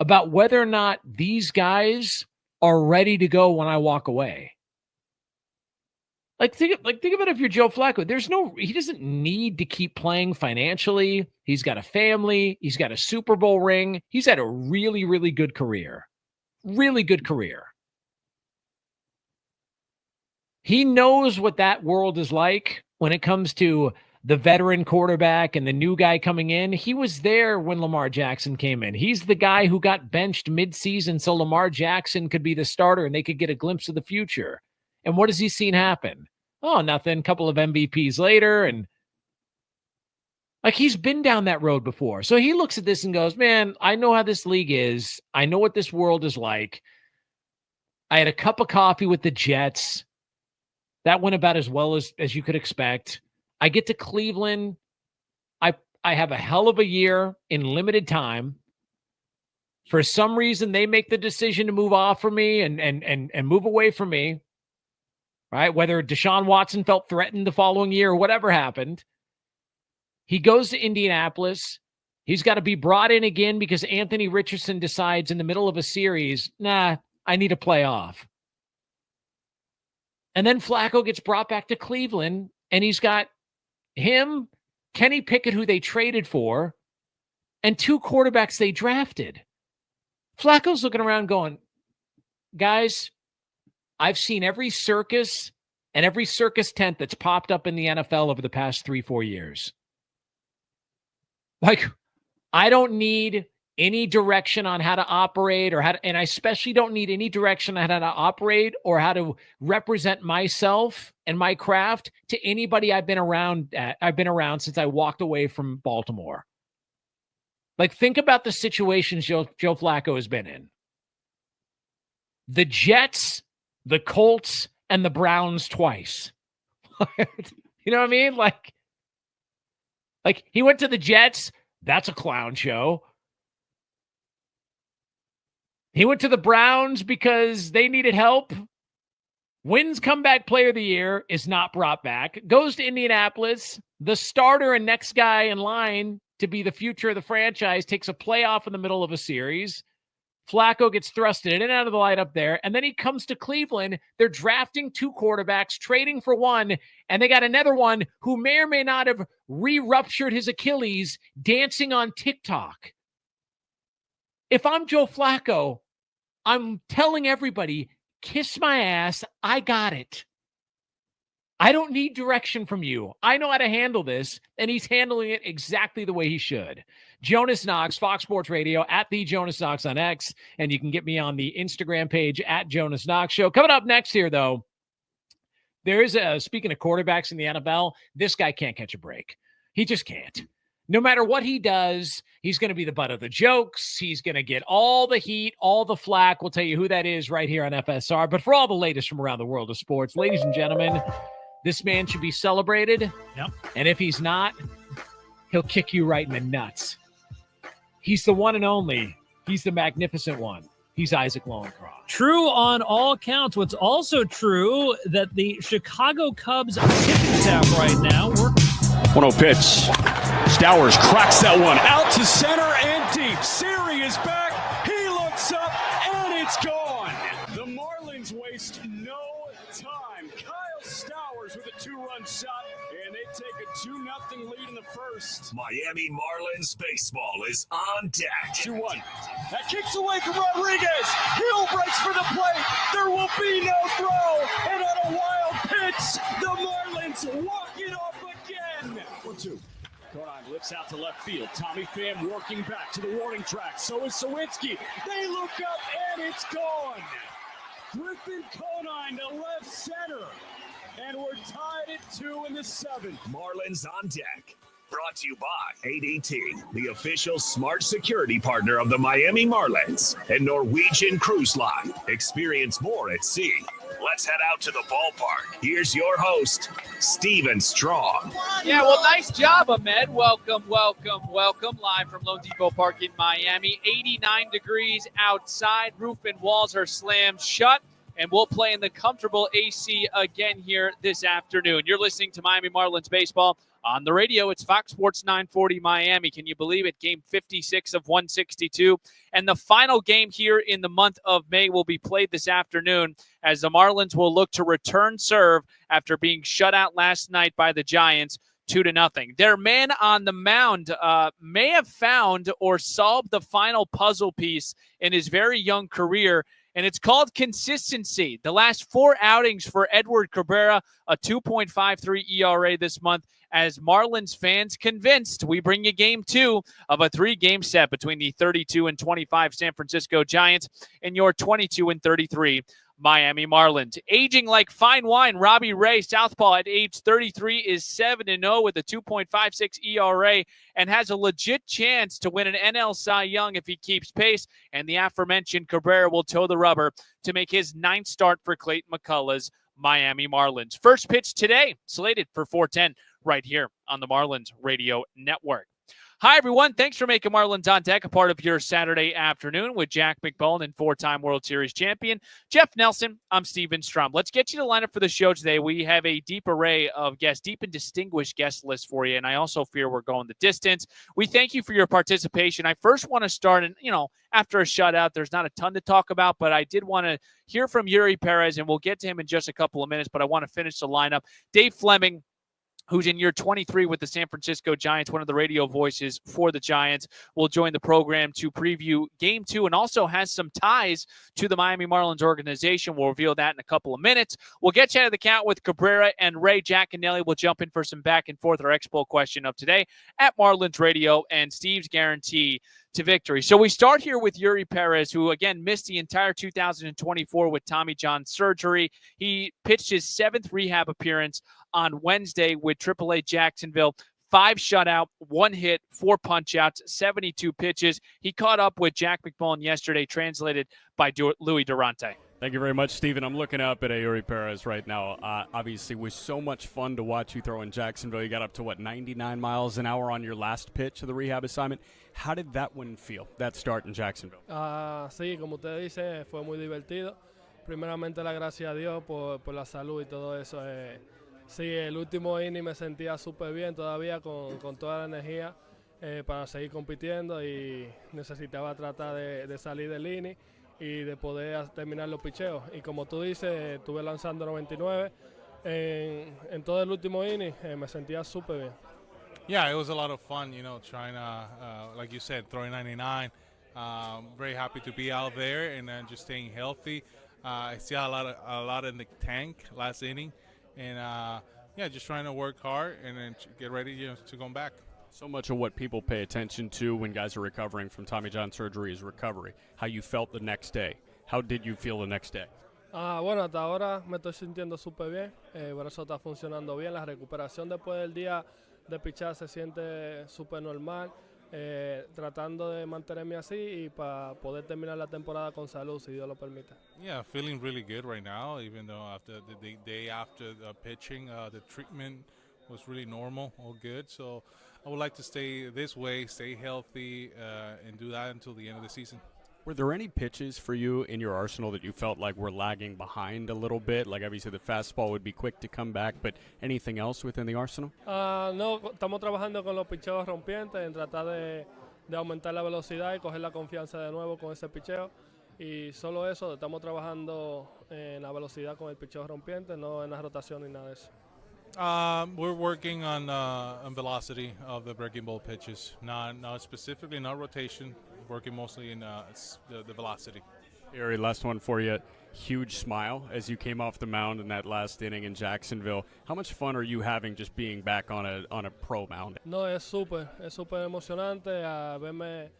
about whether or not these guys are ready to go when I walk away. Think of it if you're Joe Flacco. He doesn't need to keep playing financially. He's got a family. He's got a Super Bowl ring. He's had a really, really good career. Really good career. He knows what that world is like when it comes to the veteran quarterback and the new guy coming in. He was there when Lamar Jackson came in. He's the guy who got benched midseason so Lamar Jackson could be the starter and they could get a glimpse of the future. And what has he seen happen? Oh, nothing. Couple of MVPs later. And he's been down that road before. So he looks at this and goes, man, I know how this league is. I know what this world is like. I had a cup of coffee with the Jets. That went about as well as you could expect. I get to Cleveland. I have a hell of a year in limited time. For some reason, they make the decision to move off from me and move away from me. Right? Whether Deshaun Watson felt threatened the following year or whatever happened. He goes to Indianapolis. He's got to be brought in again because Anthony Richardson decides in the middle of a series, nah, I need a playoff. And then Flacco gets brought back to Cleveland, and he's got him, Kenny Pickett, who they traded for, and 2 quarterbacks they drafted. Flacco's looking around going, guys, I've seen every circus and every circus tent that's popped up in the NFL over the past 3-4 years. I don't need any direction on how to operate and I especially don't need any direction on how to operate or how to represent myself and my craft to anybody I've been around since I walked away from Baltimore. Think about the situations Joe Flacco has been in. The Jets, the Colts, and the Browns twice. You know what I mean? He went to the Jets. That's a clown show. He went to the Browns because they needed help. Wins comeback player of the year, is not brought back. Goes to Indianapolis. The starter and next guy in line to be the future of the franchise takes a playoff in the middle of a series. Flacco gets thrusted in and out of the lineup there. And then he comes to Cleveland. They're drafting 2 quarterbacks, trading for one. And they got another one who may or may not have re-ruptured his Achilles dancing on TikTok. If I'm Joe Flacco, I'm telling everybody, kiss my ass. I got it. I don't need direction from you. I know how to handle this, and he's handling it exactly the way he should. Jonas Knox, Fox Sports Radio, at the Jonas Knox on X, and you can get me on the Instagram page at Jonas Knox Show. Coming up next here, though, there is speaking of quarterbacks in the NFL, this guy can't catch a break. He just can't. No matter what he does, he's going to be the butt of the jokes. He's going to get all the heat, all the flack. We'll tell you who that is right here on FSR. But for all the latest from around the world of sports, ladies and gentlemen, this man should be celebrated. Yep. And if he's not, he'll kick you right in the nuts. He's the one and only. He's the magnificent one. He's Isaac Lowenkron. True on all counts. What's also true that the Chicago Cubs pitching staff right now work. 1-0 pitch. Stowers cracks that one out to center and deep. Siri is back. He looks up and it's gone. The Marlins waste no time. Kyle Stowers with a 2-run shot, and they take a 2-0 lead in the first. Miami Marlins baseball is on deck. 2-1. That kicks away from Rodriguez. Hill breaks for the plate. There will be no throw. And on a wild pitch, the Marlins walk it off again. 1-2. Conine lifts out to left field. Tommy Pham working back to the warning track. So is Sawinski. They look up and it's gone. Griffin Conine to left center. And we're tied at 2 in the 7th. Marlins on deck. Brought to you by ADT, the official smart security partner of the Miami Marlins and Norwegian Cruise Line. Experience more at sea. Let's head out to the ballpark. Here's your host, Steven Strong. Yeah, well, nice job, Ahmed. Welcome. Live from Lone Depot Park in Miami. 89 degrees outside. Roof and walls are slammed shut. and we'll play in the comfortable AC again here this afternoon. You're listening to Miami Marlins baseball on the radio. It's Fox Sports 940 Miami. Can you believe it? Game 56 of 162. And the final game here in the month of May will be played this afternoon as the Marlins will look to return serve after being shut out last night by the Giants 2-0. Their man on the mound may have found or solved the final puzzle piece in his very young career, and it's called consistency. The last 4 outings for Edward Cabrera, a 2.53 ERA this month, as Marlins fans convinced. We bring you game 2 of a 3-game set between the 32-25 San Francisco Giants and your 22-33 Miami Marlins. Aging like fine wine, Robbie Ray, southpaw at age 33, is 7-0 with a 2.56 ERA and has a legit chance to win an NL Cy Young if he keeps pace. And the aforementioned Cabrera will toe the rubber to make his 9th start for Clayton McCullough's Miami Marlins. First pitch today, slated for 4:10 right here on the Marlins Radio Network. Hi, everyone. Thanks for making Marlins on Deck a part of your Saturday afternoon with Jack McBone and 4-time World Series champion Jeff Nelson. I'm Steven Strum. Let's get you the lineup for the show today. We have a deep array of guests, deep and distinguished guest list for you, and I also fear we're going the distance. We thank you for your participation. I first want to start, and after a shutout, there's not a ton to talk about, but I did want to hear from Yuri Perez, and we'll get to him in just a couple of minutes, but I want to finish the lineup. Dave Fleming, who's in year 23 with the San Francisco Giants, one of the radio voices for the Giants, will join the program to preview Game 2 and also has some ties to the Miami Marlins organization. We'll reveal that in a couple of minutes. We'll get you out of the count with Cabrera and Ray. Jack and Nelly will jump in for some back and forth, our Expo question of today at Marlins Radio and Steve's guarantee to victory. So we start here with Yuri Perez, who, again, missed the entire 2024 with Tommy John surgery. He pitched his 7th rehab appearance on Wednesday with AAA Jacksonville. 5 shutout, 1 hit, 4 punch-outs, 72 pitches. He caught up with Jack McMullen yesterday, translated by Louis Durante. Thank you very much, Steven. I'm looking up at Yuri Perez right now. Obviously, it was so much fun to watch you throw in Jacksonville. You got up to, 99 miles an hour on your last pitch of the rehab assignment. How did that one feel, that start in Jacksonville? Sí, como usted dice, fue muy divertido. Primeramente, la gracias a Dios por la salud y todo eso. Sí, el último inning me sentía súper bien todavía con toda la energía para seguir compitiendo y necesitaba tratar de salir del inning y de poder terminar los picheos. Y como tú dices, estuve lanzando 99 en todo el último inning, me sentía súper bien. Yeah, it was a lot of fun, trying to, like you said, throwing 99. Very happy to be out there and just staying healthy. I still had a lot in the tank last inning. And, just trying to work hard and then get ready to come back. So much of what people pay attention to when guys are recovering from Tommy John surgery is recovery. How you felt the next day. How did you feel the next day? Bueno, hasta ahora me estoy sintiendo súper bien. Por eso está funcionando bien. La recuperación después del día de pichar se siente súper normal. Tratando de mantenerme así y para poder terminar la temporada con salud, si Dios lo permite. Yeah, feeling really good right now, even though after the day after the pitching, the treatment was really normal, all good. So I would like to stay this way, stay healthy, and do that until the end of the season. Were there any pitches for you in your arsenal that you felt like were lagging behind a little bit? Like obviously the fastball would be quick to come back, but anything else within the arsenal? No, estamos trabajando con los picheos rompientes en tratar de aumentar la velocidad y coger la confianza de nuevo con ese picheo. Y solo eso, estamos trabajando en la velocidad con el picheo rompiente, no en la rotación ni nada de eso. We're working on velocity of the breaking ball pitches, not specifically, not rotation. Working mostly in the velocity. Yuri, last one for you. Huge smile as you came off the mound in that last inning in Jacksonville. How much fun are you having just being back on a pro mound? No, es súper emocionante verme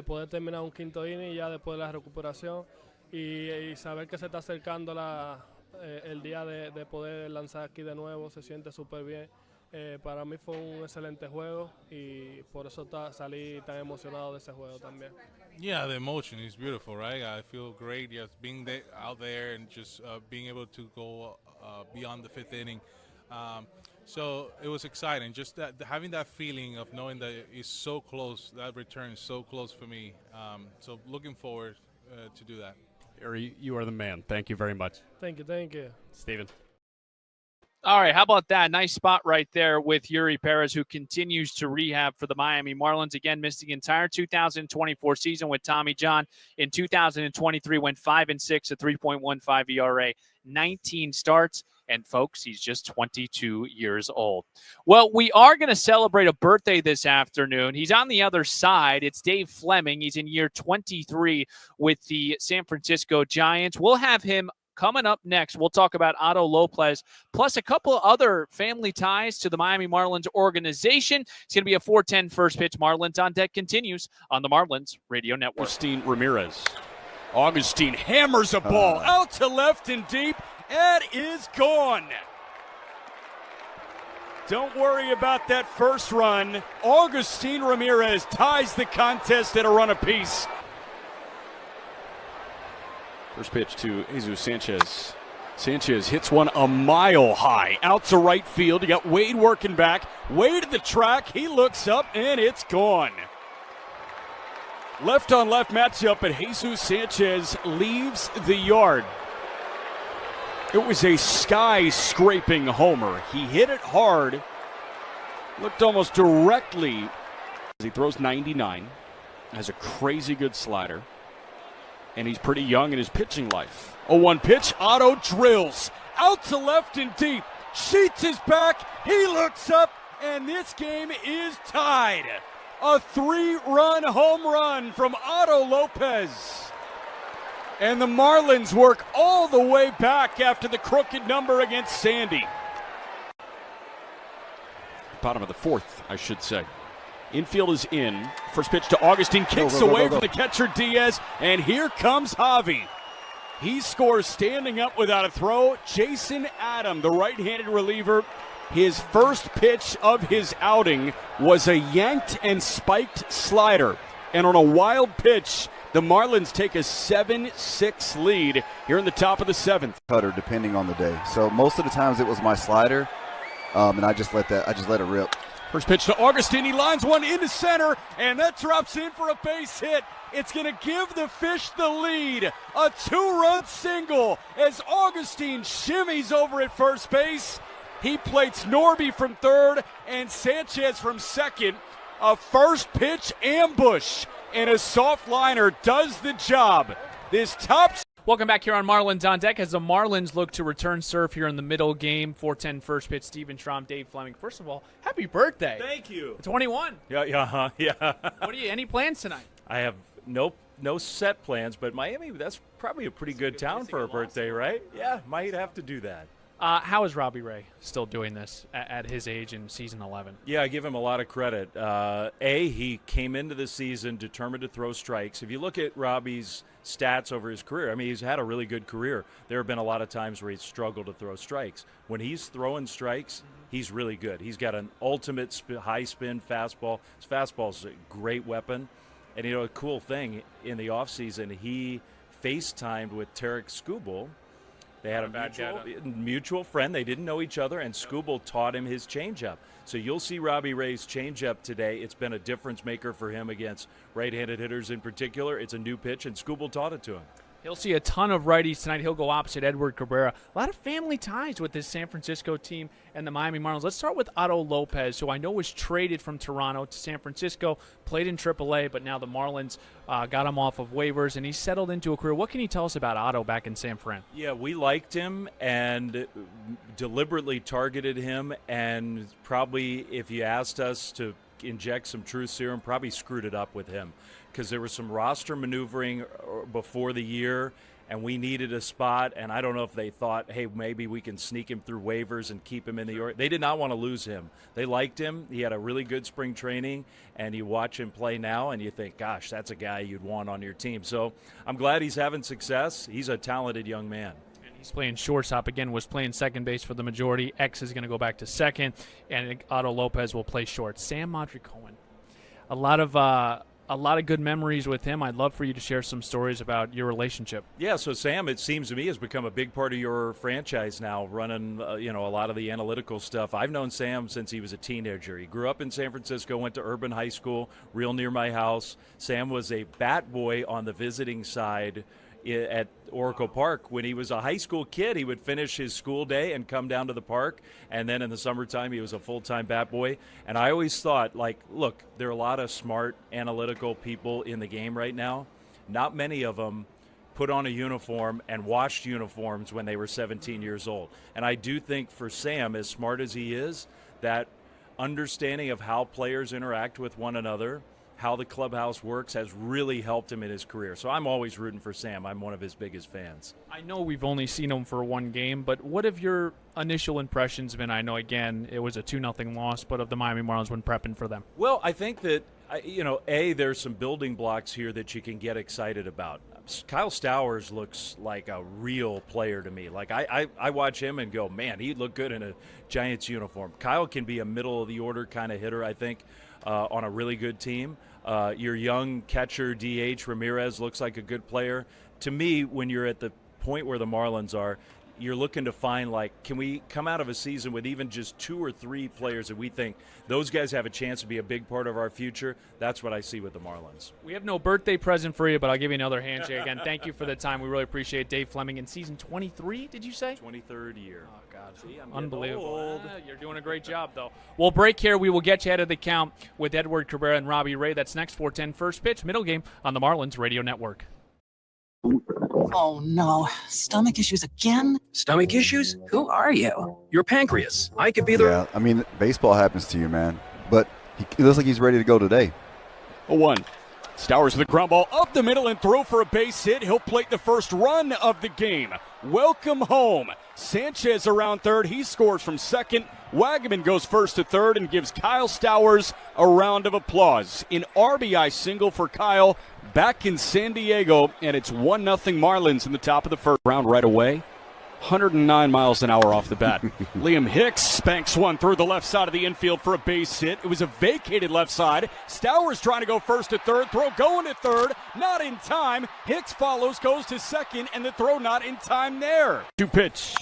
poder terminar un quinto inning ya después de la recuperación y saber que se está acercando el día de poder lanzar aquí de nuevo, se siente súper bien. Para mí fue un excelente juego y por eso salí tan emocionado de ese juego también. Yeah, the emotion is beautiful, right? I feel great just being out there and just being able to go beyond the 5th inning. So it was exciting, just having that feeling of knowing that it's so close, that return is so close for me. So looking forward to do that. Yuri, you are the man. Thank you very much. Thank you, thank you. Steven. All right, how about that? Nice spot right there with Yuri Perez, who continues to rehab for the Miami Marlins. Again, missed the entire 2024 season with Tommy John. In 2023, went 5-6, a 3.15 ERA, 19 starts. And folks, he's just 22 years old. Well, we are going to celebrate a birthday this afternoon. He's on the other side. It's Dave Fleming. He's in year 23 with the San Francisco Giants. We'll have him coming up next. We'll talk about Otto Lopez, plus a couple of other family ties to the Miami Marlins organization. It's going to be a 4:10 first pitch. Marlins on Deck continues on the Marlins Radio Network. Augustine Ramirez. Augustine hammers a ball out to left and deep. It is gone. Don't worry about that first run. Augustine Ramirez ties the contest at a run apiece. First pitch to Jesus Sanchez. Sanchez hits one a mile high out to right field. You got Wade working back. Wade at the track. He looks up and it's gone. Left on left matchup, but Jesus Sanchez leaves the yard. It was a sky-scraping homer. He hit it hard. Looked almost directly. He throws 99. Has a crazy good slider. And he's pretty young in his pitching life. 0-1 pitch. Otto drills. Out to left and deep. Sheets his back. He looks up. And this game is tied. A 3-run home run from Otto Lopez. And the Marlins work all the way back after the crooked number against Sandy. Bottom of the fourth, I should say. Infield is in. First pitch to Augustine. Kicks away from the catcher Diaz. And here comes Javi. He scores standing up without a throw. Jason Adam, the right-handed reliever, his first pitch of his outing was a yanked and spiked slider. And on a wild pitch, the Marlins take a 7-6 lead here in the top of the seventh. Cutter, depending on the day. So most of the times it was my slider, and I just let it rip. First pitch to Augustine. He lines one into center, and that drops in for a base hit. It's going to give the Fish the lead. A 2-run single as Augustine shimmies over at first base. He plates Norby from third and Sanchez from second. A first pitch ambush. And a soft liner does the job. This top. Welcome back here on Marlins on Deck as the Marlins look to return serve here in the middle game. 4:10 first pitch. Steven Strom, Dave Fleming. First of all, happy birthday. Thank you. 21. Yeah. What are you? Any plans tonight? I have no set plans, but Miami, that's probably a pretty good town for a birthday, right? Yeah, might have to do that. How is Robbie Ray still doing this at his age in season 11? Yeah, I give him a lot of credit. He came into the season determined to throw strikes. If you look at Robbie's stats over his career, I mean, he's had a really good career. There have been a lot of times where he's struggled to throw strikes. When he's throwing strikes, he's really good. He's got an ultimate high-spin fastball. His fastball's a great weapon. And, a cool thing, in the offseason, he FaceTimed with Tarek Skubal. They had a mutual friend. They didn't know each other, and Skubal taught him his changeup. So you'll see Robbie Ray's changeup today. It's been a difference maker for him against right-handed hitters in particular. It's a new pitch, and Skubal taught it to him. He'll see a ton of righties tonight. He'll go opposite Edward Cabrera. A lot of family ties with this San Francisco team and the Miami Marlins. Let's start with Otto Lopez, who I know was traded from Toronto to San Francisco, played in AAA, but now the Marlins got him off of waivers, and he's settled into a career. What can you tell us about Otto back in San Fran? Yeah, we liked him and deliberately targeted him, and probably if you asked us to inject some truth serum, probably screwed it up with him, because there was some roster maneuvering before the year, and we needed a spot, and I don't know if they thought, hey, maybe we can sneak him through waivers and keep him in the – they did not want to lose him. They liked him. He had a really good spring training, and you watch him play now, and you think, gosh, that's a guy you'd want on your team. So I'm glad he's having success. He's a talented young man. He's playing shortstop again, was playing second base for the majority. X is going to go back to second, and Otto Lopez will play short. Sam Madricohen, a lot of good memories with him. I'd love for you to share some stories about your relationship. Yeah, so Sam, it seems to me, has become a big part of your franchise now, running a lot of the analytical stuff. I've known Sam since he was a teenager. He grew up in San Francisco, went to Urban High School, real near my house. Sam was a bat boy on the visiting side at Oracle Park. When he was a high school kid, he would finish his school day and come down to the park, and then in the summertime he was a full-time bat boy. And I always thought, like, look, there are a lot of smart, analytical people in the game right now. Not many of them put on a uniform and washed uniforms when they were 17 years old. And I do think for Sam, as smart as he is, that understanding of how players interact with one another, how the clubhouse works, has really helped him in his career. So I'm always rooting for Sam. I'm one of his biggest fans. I know we've only seen him for one game, but what have your initial impressions been? I know, again, it was a 2-0 loss, but of the Miami Marlins when prepping for them. Well, I think that, there's some building blocks here that you can get excited about. Kyle Stowers looks like a real player to me. Like, I watch him and go, man, he'd look good in a Giants uniform. Kyle can be a middle-of-the-order kind of hitter, I think, on a really good team. Your young catcher, DH, Ramirez, looks like a good player. To me, when you're at the point where the Marlins are, you're looking to find, like, can we come out of a season with even just 2 or 3 players that we think those guys have a chance to be a big part of our future? That's what I see with the Marlins. We have no birthday present for you, but I'll give you another handshake. Again, thank you for the time. We really appreciate it. Dave Fleming in season 23, did you say? 23rd year. Oh, God. See, I'm unbelievable. You're doing a great job, though. We'll break here. We will get you ahead of the count with Edward Cabrera and Robbie Ray. That's next, 4:10 first pitch, middle game on the Marlins Radio Network. Oh, no. Stomach issues again? Stomach issues? Who are you? Your pancreas. I could be the... Yeah, I mean, baseball happens to you, man. But he looks like he's ready to go today. 0-1. Stowers with a ground ball up the middle and throw for a base hit. He'll plate the first run of the game. Welcome home. Sanchez around third. He scores from second. Wagaman goes first to third and gives Kyle Stowers a round of applause. An RBI single for Kyle back in San Diego, and it's 1-0 Marlins in the top of the first round right away. 109 miles an hour off the bat. Liam Hicks spanks one through the left side of the infield for a base hit. It was a vacated left side. Stowers trying to go first to third. Throw going to third. Not in time. Hicks follows, goes to second, and the throw not in time there. 2-pitch.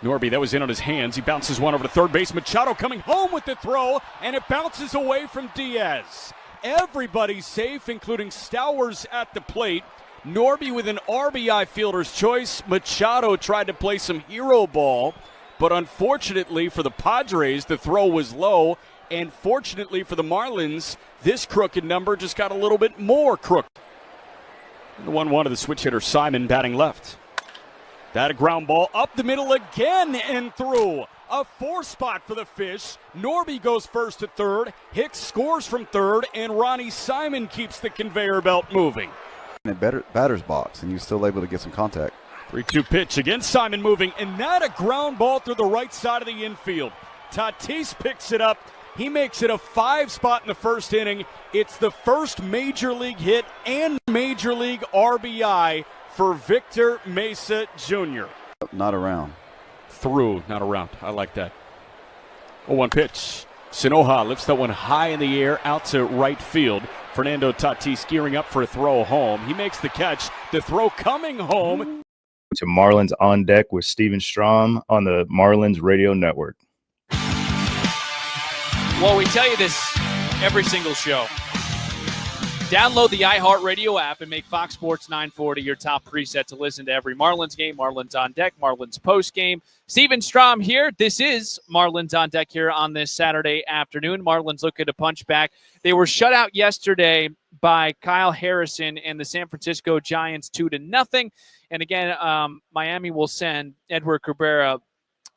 Norby, that was in on his hands. He bounces one over to third base. Machado coming home with the throw, and it bounces away from Diaz. Everybody's safe, including Stowers at the plate. Norby with an RBI fielder's choice. Machado tried to play some hero ball, but unfortunately for the Padres, the throw was low. And fortunately for the Marlins, this crooked number just got a little bit more crooked. The 1-1 of the switch hitter, Simon, batting left. That a ground ball up the middle again and through. A 4 spot for the Fish. Norby goes first to third. Hicks scores from third, and Ronnie Simon keeps the conveyor belt moving. In a batter's box, and he was still able to get some contact. 3-2 pitch again. Simon moving, and not a ground ball through the right side of the infield. Tatis picks it up. He makes it a 5 spot in the first inning. It's the first major league hit and major league RBI for Victor Mesa Jr. Not around. Through, not around. I like that. 0-1 pitch. Sinoha lifts that one high in the air out to right field. Fernando Tatis gearing up for a throw home. He makes the catch. The throw coming home. To Marlins on Deck with Steven Strom on the Marlins Radio Network. Well, we tell you this every single show. Download the iHeartRadio app and make Fox Sports 940 your top preset to listen to every Marlins game, Marlins on Deck, Marlins post game. Steven Strom here. This is Marlins on Deck here on this Saturday afternoon. Marlins looking to punch back. They were shut out yesterday by Kyle Harrison and the San Francisco Giants 2-0. And again, Miami will send Edward Cabrera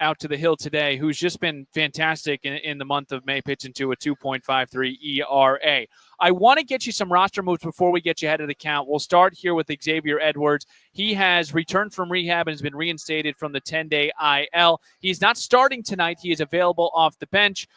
out to the hill today, who's just been fantastic in the month of May, pitching to a 2.53 ERA. I want to get you some roster moves before we get you ahead of the count. We'll start here with Xavier Edwards. He has returned from rehab and has been reinstated from the 10-day IL. He's not starting tonight. He is available off the bench.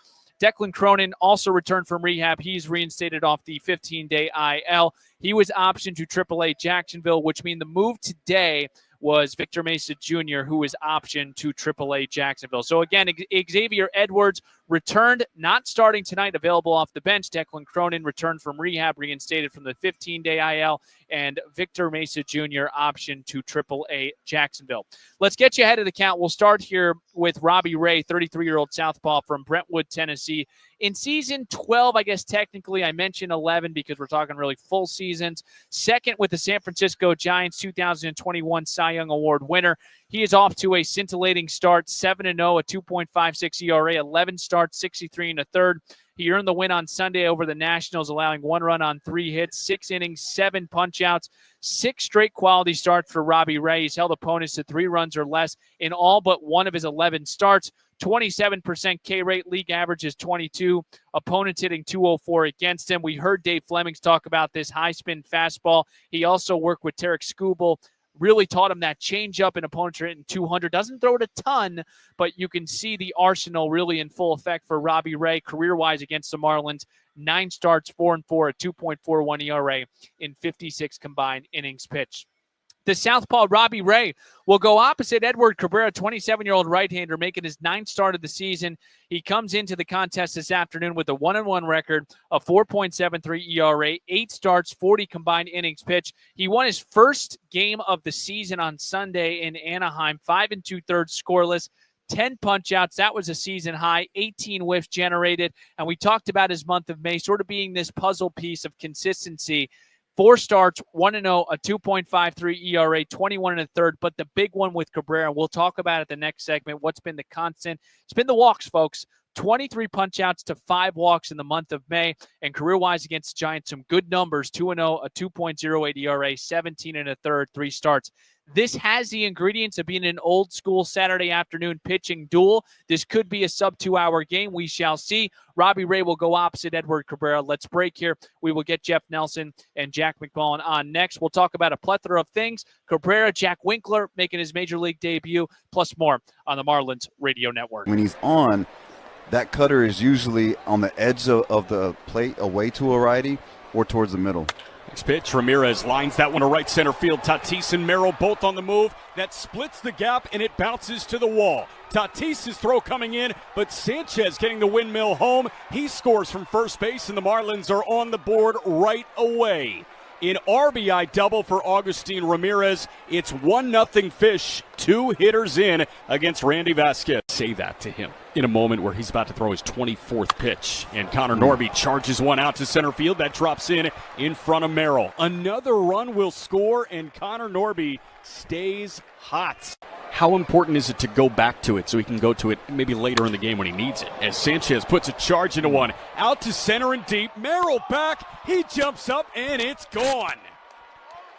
Declan Cronin also returned from rehab. He's reinstated off the 15-day IL. He was optioned to AAA Jacksonville, which means the move today was Victor Mesa Jr., who was optioned to AAA Jacksonville. So again, Xavier Edwards returned, not starting tonight, available off the bench. Declan Cronin returned from rehab, reinstated from the 15-day IL, and Victor Mesa Jr. optioned to AAA Jacksonville. Let's get you ahead of the count. We'll start here with Robbie Ray, 33-year-old southpaw from Brentwood, Tennessee. In season 12, I guess technically I mentioned 11 because we're talking really full seasons. Second with the San Francisco Giants, 2021 Cy Young Award winner. He is off to a scintillating start, 7-0, a 2.56 ERA, 11 starts, 63 and a third. He earned the win on Sunday over the Nationals, allowing 1 run on 3 hits, 6 innings, 7 punch-outs, 6 straight quality starts for Robbie Ray. He's held opponents to 3 runs or less in all but 1 of his 11 starts. 27% K rate, league average is 22. Opponents hitting 204 against him. We heard Dave Flemings talk about this high-spin fastball. He also worked with Tarek Skubal. Really taught him that changeup, and opponents are hitting 200. Doesn't throw it a ton, but you can see the arsenal really in full effect for Robbie Ray career-wise against the Marlins. 9 starts, 4-4, a 2.41 ERA in 56 combined innings pitched. The southpaw Robbie Ray will go opposite Edward Cabrera, 27-year-old right-hander, making his 9th start of the season. He comes into the contest this afternoon with a 1-1 record, a 4.73 ERA, 8 starts, 40 combined innings pitched. He won his first game of the season on Sunday in Anaheim, 5 2/3 scoreless. 10 punch-outs. That was a season high, 18 whiffs generated. And we talked about his month of May sort of being this puzzle piece of consistency. 4 starts, 1-0, a 2.53 ERA, 21 1/3. But the big one with Cabrera, we'll talk about it the next segment. What's been the constant? It's been the walks, folks. 23 punch-outs to 5 walks in the month of May. And career-wise against the Giants, some good numbers. 2-0, a 2.08 ERA, 17 1/3, 3 starts. This has the ingredients of being an old-school Saturday afternoon pitching duel. This could be a sub-2-hour game. We shall see. Robbie Ray will go opposite Edward Cabrera. Let's break here. We will get Jeff Nelson and Jack McMullen on next. We'll talk about a plethora of things. Cabrera, Jack Winkler making his major league debut, plus more on the Marlins Radio Network. When he's on, that cutter is usually on the edge of the plate away to a righty or towards the middle. Next pitch, Ramirez lines that one to right center field. Tatis and Merrill both on the move. That splits the gap, and it bounces to the wall. Tatis' throw coming in, but Sanchez getting the windmill home. He scores from first base, and the Marlins are on the board right away. In RBI double for Agustin Ramirez, it's 1-0 Fish, 2 hitters in against Randy Vasquez. Say that to him in a moment where he's about to throw his 24th pitch. And Connor Norby charges one out to center field. That drops in front of Merrill. Another run will score, and Connor Norby stays hot. How important is it to go back to it so he can go to it maybe later in the game when he needs it? As Sanchez puts a charge into one. Out to center and deep. Merrill back. He jumps up, and it's gone.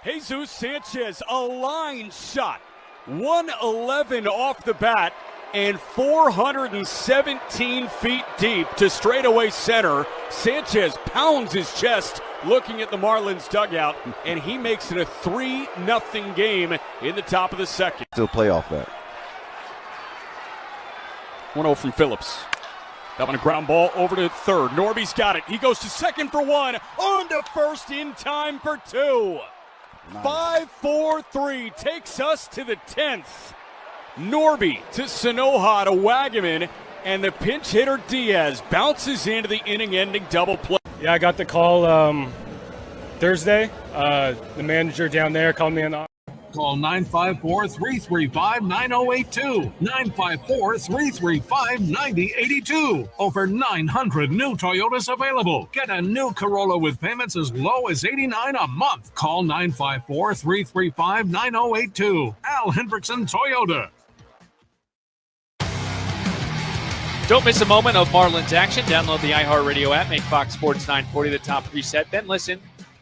Jesus Sanchez, a line shot. 111 off the bat and 417 feet deep to straightaway center. Sanchez pounds his chest looking at the Marlins dugout, and he makes it a 3-0 game in the top of the second. Still play off that. 1-0 from Phillips. That one a ground ball over to third. Norby's got it. He goes to second for 1. On to first in time for 2. Nice. 5-4-3 takes us to the 10th. Norby to Sanoja to Wagaman, and the pinch hitter Diaz bounces into the inning-ending double play. Yeah, I got the call Thursday. The manager down there called me on the Call 954-335-9082. 954-335-9082. Over 900 new Toyotas available. Get a new Corolla with payments as low as $89 a month. Call 954-335-9082. Al Hendrickson Toyota. Don't miss a moment of Marlins action. Download the iHeartRadio app. Make Fox Sports 940 the top preset. Then listen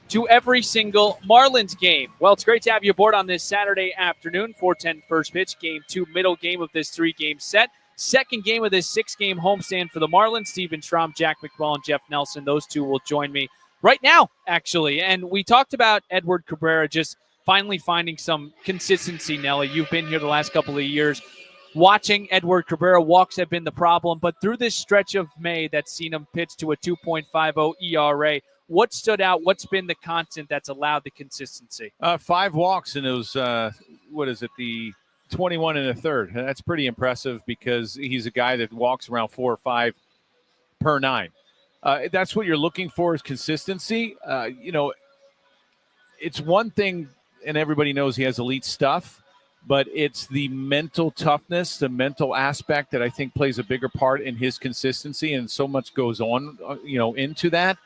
to every single Marlins game. Well, it's great to have you aboard on this Saturday afternoon. 4:10 first pitch, game 2, middle game of this 3-game set. Second game of this 6-game homestand for the Marlins. Steven Strom, Jack McMullen, Jeff Nelson. Those two will join me right now, actually. And we talked about Edward Cabrera just finally finding some consistency, Nelly. You've been here the last couple of years. Watching Edward Cabrera, walks have been the problem. But through this stretch of May that's seen him pitch to a 2.50 ERA, what stood out? What's been the constant that's allowed the consistency? 5 walks in those, the 21 1/3. That's pretty impressive because he's a guy that walks around 4 or 5 per 9. That's what you're looking for is consistency. It's one thing, and everybody knows he has elite stuff, but it's the mental toughness, the mental aspect that I think plays a bigger part in his consistency, and so much goes on, into that.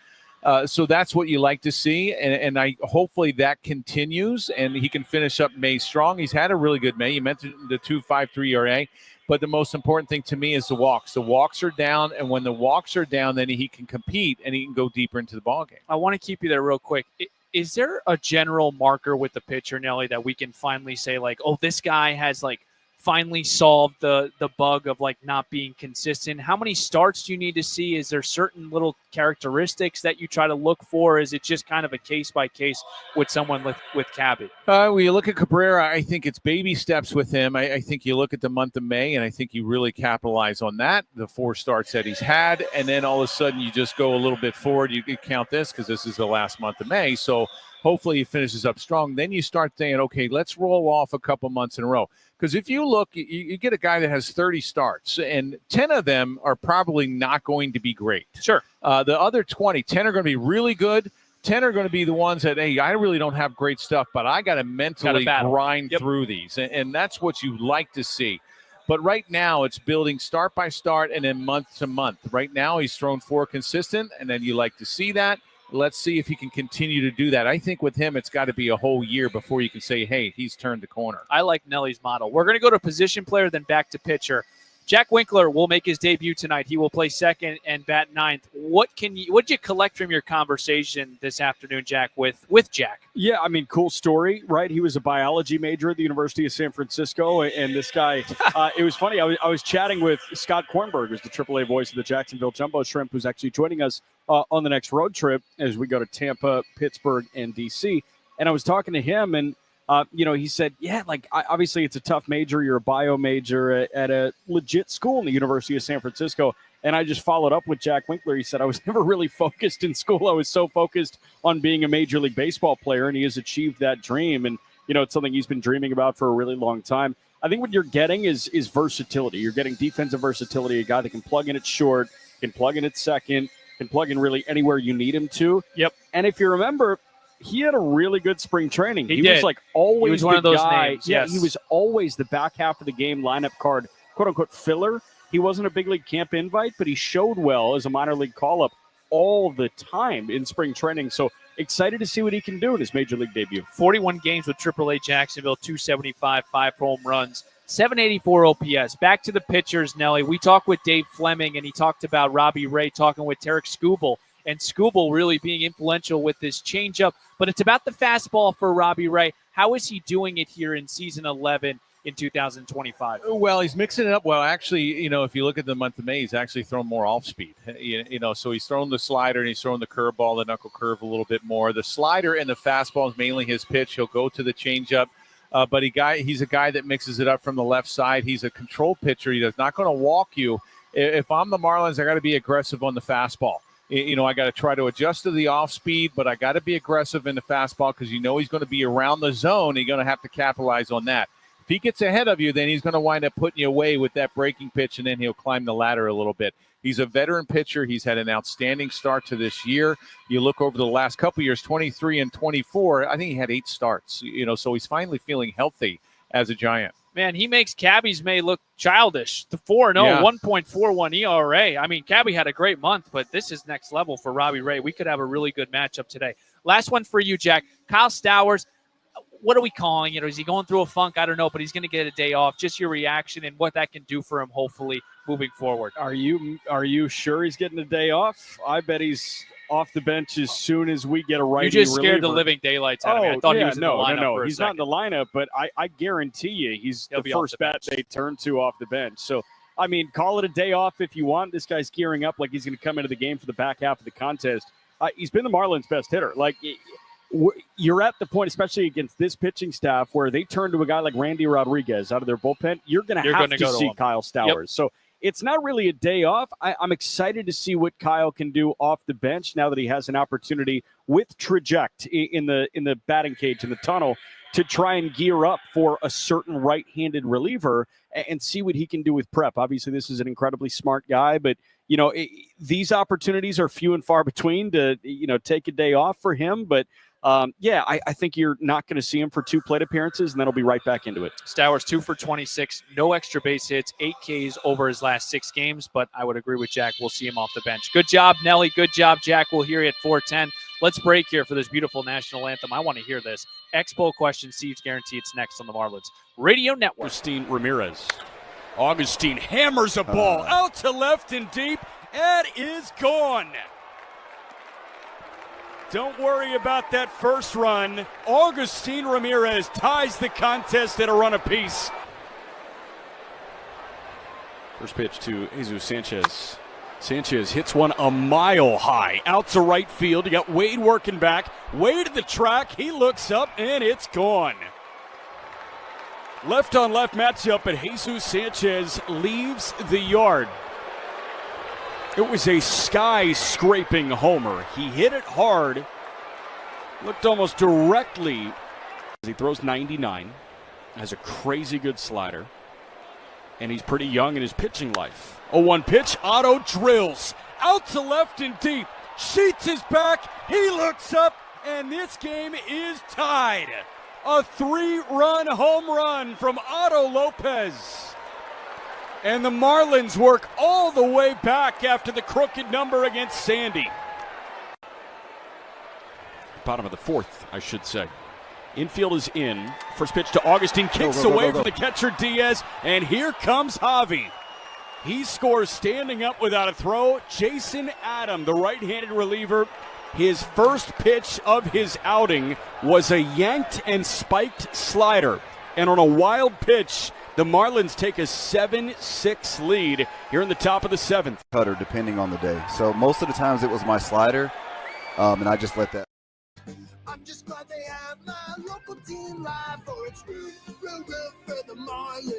So that's what you like to see, and I hopefully that continues, and he can finish up May strong. He's had a really good May. You mentioned the 2.53 ERA, but the most important thing to me is the walks. The walks are down, and when the walks are down, then he can compete and he can go deeper into the ballgame. I want to keep you there real quick. Is there a general marker with the pitcher, Nelly, that we can finally say, like, oh, this guy has, like, finally solved the bug of, like, not being consistent? How many starts do you need to see? Is there certain little characteristics that you try to look for? Is it just kind of a case-by-case with someone with Cabby? When you look at Cabrera, I think it's baby steps with him. I think you look at the month of May, and I think you really capitalize on that, the 4 starts that he's had, and then all of a sudden you just go a little bit forward. You could count this because this is the last month of May, so hopefully he finishes up strong. Then you start saying, okay, let's roll off a couple months in a row. Because if you look, you get a guy that has 30 starts, and 10 of them are probably not going to be great. Sure. The other 10 are going to be really good. 10 are going to be the ones that, hey, I really don't have great stuff, but I got to mentally grind through these. And that's what you like to see. But right now it's building start by start and then month to month. Right now he's thrown 4 consistent, and then you like to see that. Let's see if he can continue to do that. I think with him, it's got to be a whole year before you can say, hey, he's turned the corner. I like Nelly's model. We're going to go to position player, then back to pitcher. Jack Winkler will make his debut tonight. He will play second and bat ninth. What did you collect from your conversation this afternoon, Jack, with Jack? Yeah, I mean, cool story, right? He was a biology major at the University of San Francisco, and this guy, it was funny. I was chatting with Scott Kornberg, who's the AAA voice of the Jacksonville Jumbo Shrimp, who's actually joining us on the next road trip as we go to Tampa, Pittsburgh, and D.C. And I was talking to him, and he said, yeah, like, obviously it's a tough major. You're a bio major at a legit school in the University of San Francisco. And I just followed up with Jack Winkler. He said, I was never really focused in school. I was so focused on being a Major League Baseball player, and he has achieved that dream. And, it's something he's been dreaming about for a really long time. I think what you're getting is versatility. You're getting defensive versatility, a guy that can plug in at short, can plug in at second, can plug in really anywhere you need him to. Yep. And if you remember, he had a really good spring training. He did. Was like always he was one of those guy. names. Yeah, yes. He was always the back half of the game lineup card, quote unquote filler. He wasn't a big league camp invite, but he showed well as a minor league call up all the time in spring training. So excited to see what he can do in his major league debut. 41 games with AAA Jacksonville, 275, 5 home runs, 784 OPS. Back to the pitchers, Nelly. We talked with Dave Fleming, and he talked about Robbie Ray talking with Tarek Skubal, and Skubal really being influential with this changeup. But it's about the fastball for Robbie Ray. How is he doing it here in season 11 in 2025? Well, he's mixing it up. Well, actually, if you look at the month of May, he's actually thrown more off speed. So he's thrown the slider and he's thrown the curveball, the knuckle curve a little bit more. The slider and the fastball is mainly his pitch. He'll go to the changeup. But he's a guy that mixes it up from the left side. He's a control pitcher. He's not going to walk you. If I'm the Marlins, I got to be aggressive on the fastball. I got to try to adjust to the off speed, but I got to be aggressive in the fastball because he's going to be around the zone. You're going to have to capitalize on that. If he gets ahead of you, then he's going to wind up putting you away with that breaking pitch, and then he'll climb the ladder a little bit. He's a veteran pitcher. He's had an outstanding start to this year. You look over the last couple of years, 23 and 24, I think he had 8 starts, so he's finally feeling healthy as a Giant. Man, he makes Cabby's May look childish. The 4-0, 1.41 ERA. I mean, Cabby had a great month, but this is next level for Robbie Ray. We could have a really good matchup today. Last one for you, Jack. Kyle Stowers, what are we calling it? Is he going through a funk? I don't know, but he's going to get a day off. Just your reaction and what that can do for him, hopefully, moving forward. Are you sure he's getting a day off? I bet he's off the bench as soon as we get a righty You just scared reliever. the living daylights out of me. I thought he was in the lineup for a he's second. not in the lineup, but I guarantee you he's He'll the be off first the bat bench. they turn to off the bench. So, I mean, call it a day off if you want. This guy's gearing up like he's going to come into the game for the back half of the contest. He's been the Marlins' best hitter. Like, you're at the point, especially against this pitching staff, where they turn to a guy like Randy Rodriguez out of their bullpen. You're going to have to see Kyle Stowers. Yep. So it's not really a day off. I'm excited to see what Kyle can do off the bench now that he has an opportunity with Traject in the batting cage in the tunnel to try and gear up for a certain right-handed reliever and see what he can do with prep. Obviously, this is an incredibly smart guy, but these opportunities are few and far between to take a day off for him. But I think you're not going to see him for 2 plate appearances, and then he'll be right back into it. Stowers 2 for 26, no extra base hits, 8 Ks over his last 6 games, but I would agree with Jack. We'll see him off the bench. Good job, Nelly. Good job, Jack. We'll hear you at 4:10. Let's break here for this beautiful national anthem. I want to hear this. Expo question, Steve's Guarantee. It's next on the Marlins Radio Network. Augustine Ramirez. Augustine hammers a ball out to left and deep. It is gone. Don't worry about that first run. Augustine Ramirez ties the contest at a run apiece. First pitch to Jesus Sanchez. Sanchez hits one a mile high out to right field. You got Wade working back. Wade at the track. He looks up and it's gone. Left on left matchup, and Jesus Sanchez leaves the yard. It was a sky-scraping homer. He hit it hard, looked almost directly. He throws 99, has a crazy good slider, and he's pretty young in his pitching life. 0-1 pitch, Otto drills out to left and deep. Sheets is back, he looks up, and this game is tied. A 3-run home run from Otto Lopez. And the Marlins work all the way back after the crooked number against Sandy. Bottom of the 4th, I should say. Infield is in. First pitch to Augustine, kicks away from the catcher Diaz, and here comes Javi. He scores standing up without a throw. Jason Adam, the right-handed reliever, his first pitch of his outing was a yanked and spiked slider. And on a wild pitch, the Marlins take a 7-6 lead here in the top of the 7th. Cutter, depending on the day. So most of the times it was my slider, and I just let that. I'm just glad they have my local team live for it's root for the Marlins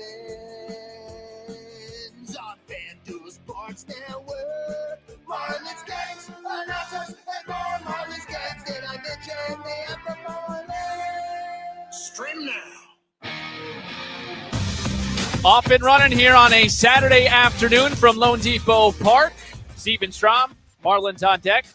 on FanDuel Sports Network. Marlins games, announcers, and more Marlins games. Did I mention they have the Marlins? Stream now. Off and running here on a Saturday afternoon from Lone Depot Park. Steven Strom, Marlins on deck.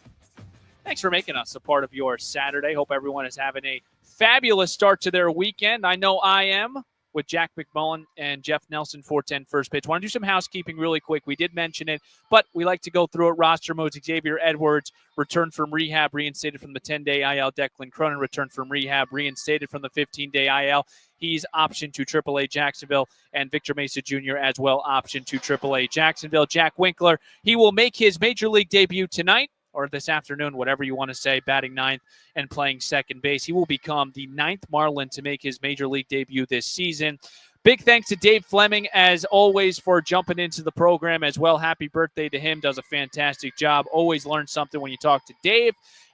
Thanks for making us a part of your Saturday. Hope everyone is having a fabulous start to their weekend. I know I am, with Jack McMullen and Jeff Nelson, 410 first pitch. Want to do some housekeeping really quick. We did mention it, but we like to go through it. Roster modes: Xavier Edwards returned from rehab, reinstated from the 10-day IL. Declan Cronin returned from rehab, reinstated from the 15-day IL. He's optioned to AAA Jacksonville, and Victor Mesa Jr. as well optioned to AAA Jacksonville. Jack Winkler, he will make his major league debut tonight, or this afternoon, whatever you want to say, batting ninth and playing second base. He will become the 9th Marlin to make his major league debut this season. Big thanks to Dave Fleming, as always, for jumping into the program as well. Happy birthday to him. Does a fantastic job. Always learn something when you talk to Dave.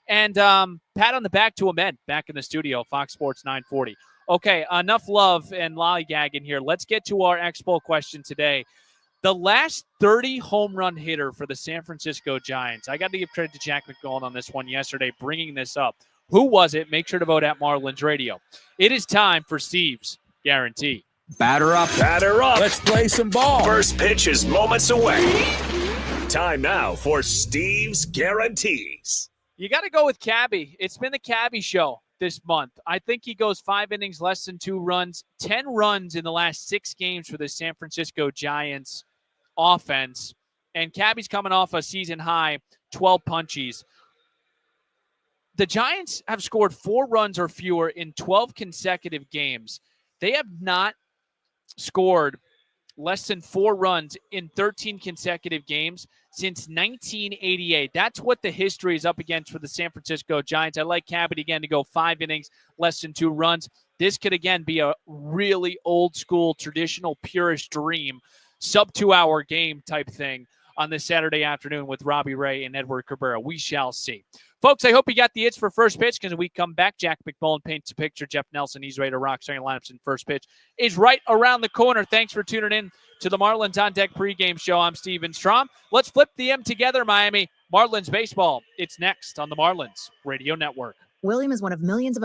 And pat on the back to Ahmed back in the studio, Fox Sports 940. Okay, enough love and lollygagging here. Let's get to our Expo question today. The last 30 home run hitter for the San Francisco Giants. I got to give credit to Jack McMullen on this one yesterday, bringing this up. Who was it? Make sure to vote at Marlins Radio. It is time for Steve's Guarantee. Batter up. Batter up. Let's play some ball. First pitch is moments away. Time now for Steve's Guarantees. You got to go with Cabby. It's been the Cabby show this month. I think he goes 5 innings, less than 2 runs, 10 runs in the last 6 games for the San Francisco Giants offense. And Cabby's coming off a season high 12 punchies. The Giants have scored 4 runs or fewer in 12 consecutive games. They have not scored less than 4 runs in 13 consecutive games since 1988. That's what the history is up against for the San Francisco Giants. I like Cabot again to go 5 innings, less than 2 runs. This could, again, be a really old-school, traditional, purist dream, sub-2-hour game type thing on this Saturday afternoon with Robbie Ray and Edward Cabrera. We shall see. Folks, I hope you got the hits for first pitch, because when we come back, Jack McMullen paints a picture. Jeff Nelson, he's ready to rock. Starting lineups in first pitch is right around the corner. Thanks for tuning in to the Marlins On Deck pregame show. I'm Steven Strom. Let's flip the M together, Miami. Marlins baseball. It's next on the Marlins Radio Network. William is one of millions of